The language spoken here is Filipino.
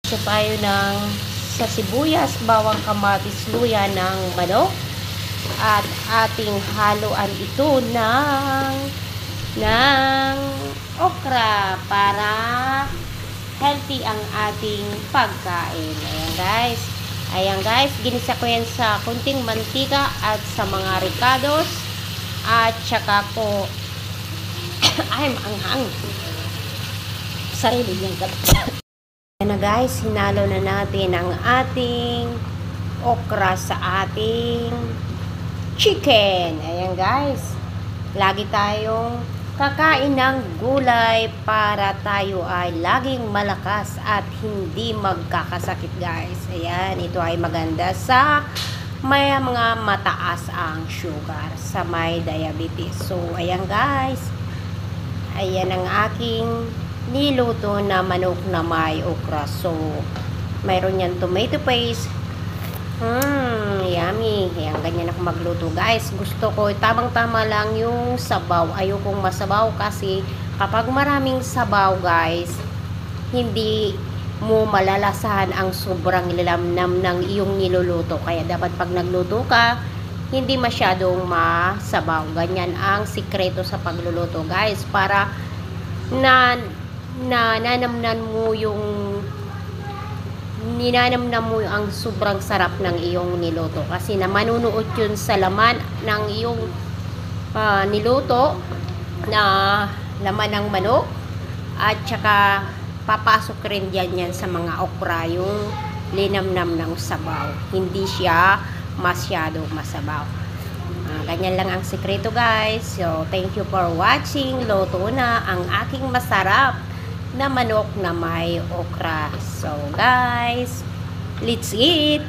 So tayo ng sa sibuyas, bawang, kamatis, luya ng manok. At ating haluan ito ng okra para healthy ang ating pagkain. Ayan guys, ginisa ko yan sa kunting mantika at sa mga ricados. At saka ko ay maanghang sarili niyang gabi. Ayan na guys, hinalo na natin ang ating okra sa ating chicken. Ayan guys, lagi tayong kakain ng gulay para tayo ay laging malakas at hindi magkakasakit guys. Ayan, ito ay maganda sa may mga mataas ang sugar, sa may diabetes. So ayan guys, ayan ang aking niluto na manok na may okra. So mayroon yan tomato paste. Yummy. Ayan, ganyan ako magluto guys. Gusto ko, tamang-tama lang yung sabaw. Ayokong masabaw kasi kapag maraming sabaw guys, hindi mo malalasahan ang sobrang lilamnam ng iyong niluluto. Kaya dapat pag nagluto ka, hindi masyadong masabaw. Ganyan ang sikreto sa pagluluto guys, para nanamnan mo yung ninanamnam mo ang sobrang sarap ng iyong niluto, kasi na manunuot yun sa laman ng iyong niluto na laman ng manok, at saka papasok rin yan sa mga okra yung linamnam ng sabaw, hindi siya masyadong masabaw. Ganyan lang ang sikreto guys. So thank you for watching. Luto na ang aking masarap na manok na may okra. So guys, let's eat!